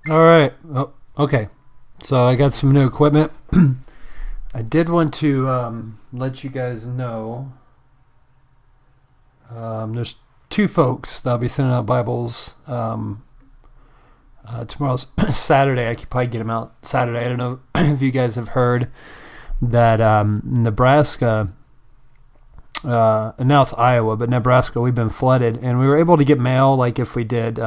All right. Oh, okay. So I got some new equipment. I did want to let you guys know there's two folks that'll be sending out Bibles. Tomorrow's Saturday. I could probably get them out Saturday. I don't know if you guys have heard that Nebraska, and now it's Iowa, but Nebraska, we've been flooded, and we were able to get mail like if we did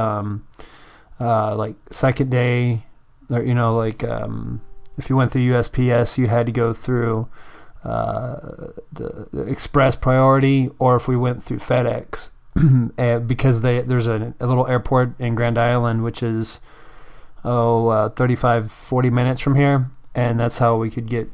like second day, or if you went through USPS, you had to go through the express priority, or if we went through FedEx, because there's a little airport in Grand Island, which is 35, 40 minutes from here, and that's how we could get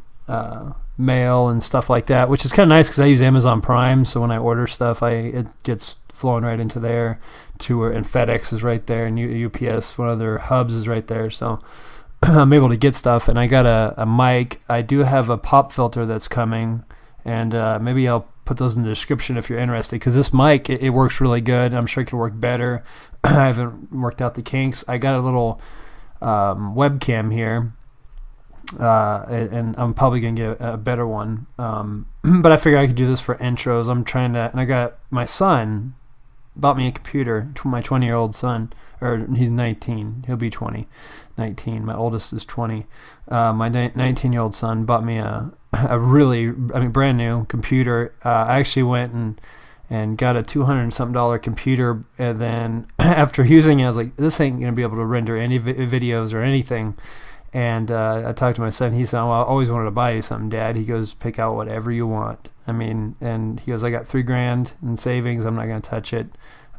mail and stuff like that, which is kind of nice because I use Amazon Prime, so when I order stuff, it gets flowing right into there, and FedEx is right there, and UPS, one of their hubs, is right there, so I'm able to get stuff. And I got a mic. I do have a pop filter that's coming, and maybe I'll put those in the description if you're interested, because this mic, it works really good. I'm sure it could work better. I haven't worked out the kinks. I got a little webcam here, and I'm probably going to get a better one. But I figure I could do this for intros. And I got my son bought me a computer, my 20-year-old son, or he's 19, he'll be 19, my oldest is 20. My 19-year-old son bought me a brand new computer. I actually went and got a $200 something computer, and then after using it, I was like, this ain't going to be able to render any videos or anything. And I talked to my son. He said, well, I always wanted to buy you something, Dad. He goes, pick out whatever you want. And he goes, I got $3,000 in savings. I'm not going to touch it.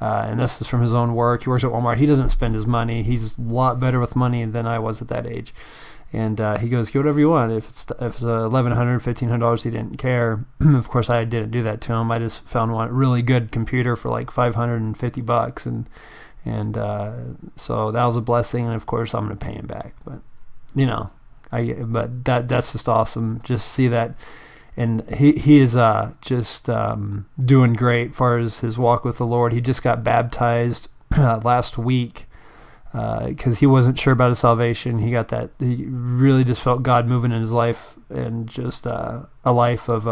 And this is from his own work. He works at Walmart. He doesn't spend his money. He's a lot better with money than I was at that age. And he goes, get whatever you want. If it's $1,100, $1,500, he didn't care. Of course, I didn't do that to him. I just found one really good computer for like $550, and so that was a blessing. And of course, I'm going to pay him back. But that's just awesome. Just see that. And he is just doing great as far as his walk with the Lord. He just got baptized last week because he wasn't sure about his salvation. He really just felt God moving in his life, and just a life of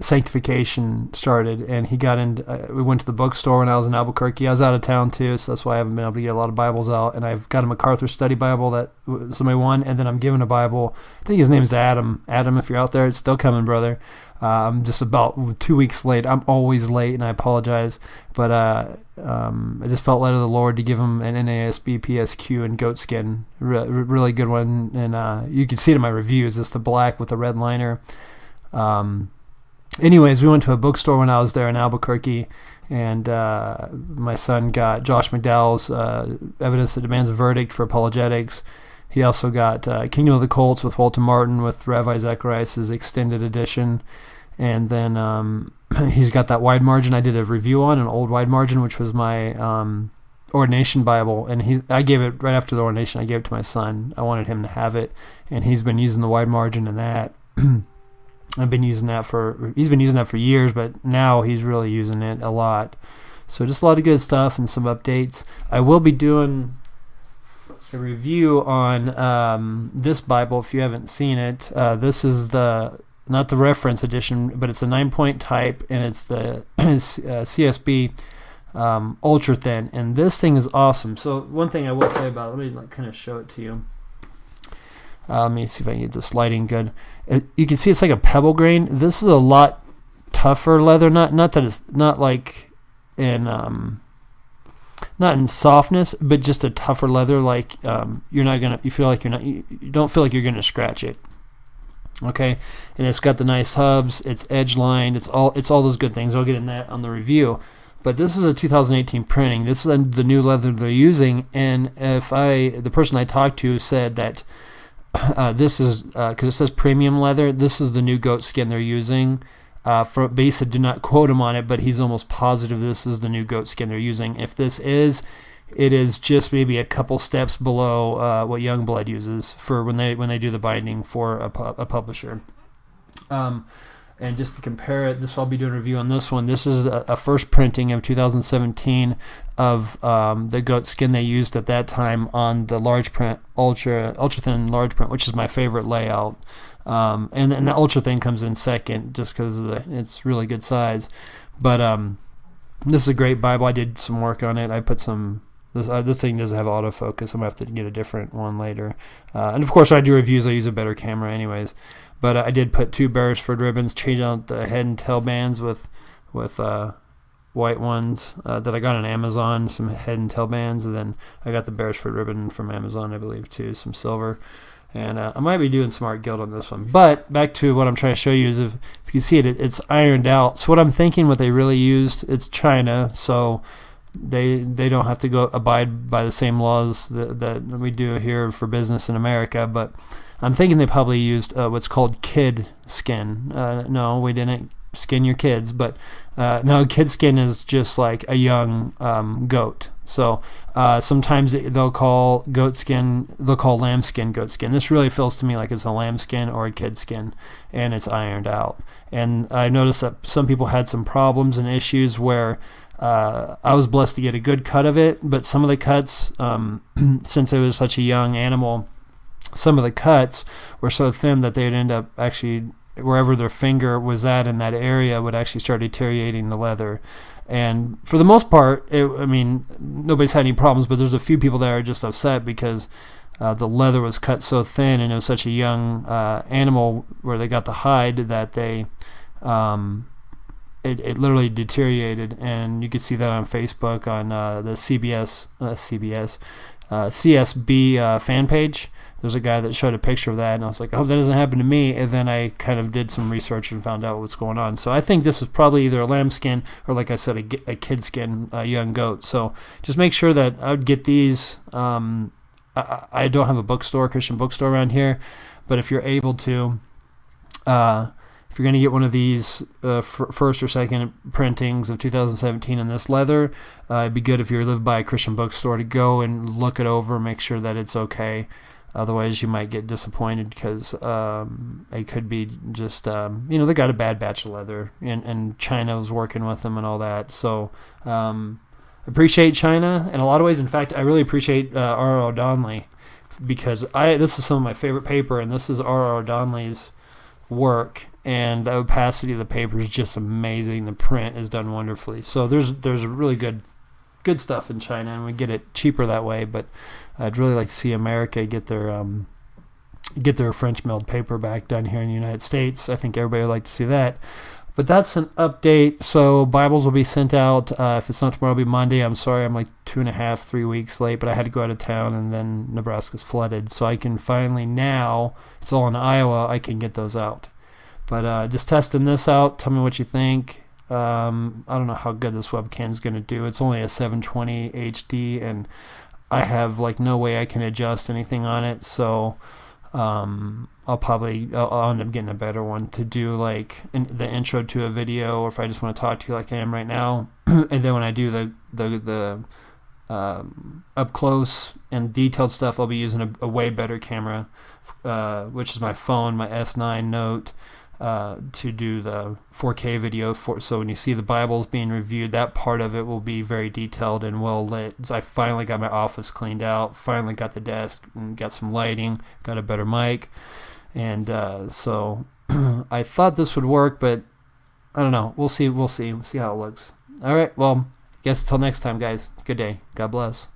sanctification started. And he got into, we went to the bookstore when I was in Albuquerque. I was out of town too, so that's why I haven't been able to get a lot of Bibles out. And I've got a MacArthur study Bible that somebody won, and then I'm giving a Bible. I think his name's Adam. Adam, if you're out there, it's still coming, brother. I'm just about 2 weeks late. I'm always late, and I apologize. But I just felt led of the Lord to give him an NASB PSQ and goatskin. Really good one. And you can see it in my reviews. It's the black with the red liner. Anyways, we went to a bookstore when I was there in Albuquerque, and my son got Josh McDowell's Evidence That Demands a Verdict for Apologetics. He also got Kingdom of the Colts with Walter Martin with Ravi Zacharias' extended edition. And then he's got that wide margin I did a review on, an old wide margin, which was my ordination Bible. And I gave it right after the ordination. I gave it to my son. I wanted him to have it, and he's been using the wide margin in that. He's been using that for years, but now he's really using it a lot. So just a lot of good stuff and some updates. I will be doing a review on this Bible if you haven't seen it. This is not the reference edition, but it's a 9-point type, and it's the CSB ultra thin, and this thing is awesome. So one thing I will say about it, let me kind of show it to you. Let me see if I can get this lighting good. You can see it's like a pebble grain. This is a lot tougher leather. Not that it's not like in not in softness, but just a tougher leather. Like you don't feel like you're gonna scratch it. Okay, and it's got the nice hubs. It's edge lined. It's all those good things. I'll get in that on the review. But this is a 2018 printing. This is the new leather they're using, and the person I talked to said that. This is because it says premium leather. This is the new goat skin they're using. For Basa did not quote him on it, but he's almost positive this is the new goat skin they're using. If this is, it is just maybe a couple steps below what Youngblood uses for when they do the binding for a publisher. And just to compare it, I'll be doing a review on this one. This is a first printing of 2017 of the goat skin they used at that time on the large print, ultra thin large print, which is my favorite layout. And the ultra thin comes in second just because it's really good size. But this is a great Bible. I did some work on it. I put some. This thing doesn't have autofocus. I'm going to have to get a different one later. And of course, when I do reviews, I use a better camera anyways. But I did put 2 Beresford ribbons, change out the head and tail bands with white ones that I got on Amazon, some head and tail bands. And then I got the Beresford ribbon from Amazon, I believe, too, some silver. And I might be doing some art gilt on this one. But back to what I'm trying to show you is if you see it, it's ironed out. So what I'm thinking, what they really used, it's China, so they don't have to abide by the same laws that we do here for business in America. But I'm thinking they probably used what's called kid skin. No, we didn't skin your kids, but no, kid skin is just like a young goat. So sometimes they'll call goat skin, they'll call lamb skin goat skin. This really feels to me like it's a lamb skin or a kid skin, and it's ironed out. And I noticed that some people had some problems and issues where I was blessed to get a good cut of it, but some of the cuts, since it was such a young animal, some of the cuts were so thin that they'd end up actually, wherever their finger was at in that area, would actually start deteriorating the leather. And for the most part, nobody's had any problems, but there's a few people that are just upset because the leather was cut so thin and it was such a young animal where they got the hide that they it literally deteriorated. And you could see that on Facebook on the CSB fan page. There's a guy that showed a picture of that, and I was like, I hope that doesn't happen to me. And then I kind of did some research and found out what's going on. So I think this is probably either a lamb skin or, like I said, a kid skin, a young goat. So just make sure that I would get these. I don't have a Christian bookstore around here, but if you're able to, if you're going to get one of these first or second printings of 2017 in this leather, it'd be good if you live by a Christian bookstore to go and look it over, make sure that it's okay. Otherwise, you might get disappointed because it could be just, they got a bad batch of leather, and China was working with them and all that. So appreciate China in a lot of ways. In fact, I really appreciate R.R. O'Donnell because this is some of my favorite paper, and this is R.R. O'Donnell's work, and the opacity of the paper is just amazing. The print is done wonderfully. So there's really good stuff in China, and we get it cheaper that way. But I'd really like to see America get their French milled paper back done here in the United States. I think everybody would like to see that. But that's an update. So Bibles will be sent out. If it's not tomorrow, it'll be Monday. I'm sorry, I'm like 2.5-3 weeks late, but I had to go out of town, and then Nebraska's flooded. So I can finally now, it's all in Iowa, I can get those out. But just testing this out. Tell me what you think. I don't know how good this webcam is going to do. It's only a 720 HD, and I have like no way I can adjust anything on it. So I'll end up getting a better one to do like the intro to a video, or if I just want to talk to you like I am right now. And then when I do the up close and detailed stuff, I'll be using a way better camera, which is my phone, my S9 Note. To do the 4K video so when you see the Bibles being reviewed, that part of it will be very detailed and well lit. So I finally got my office cleaned out, finally got the desk and got some lighting, got a better mic, and so I thought this would work, but I don't know. We'll see how it looks. All right, well, I guess until next time, guys. Good day. God bless.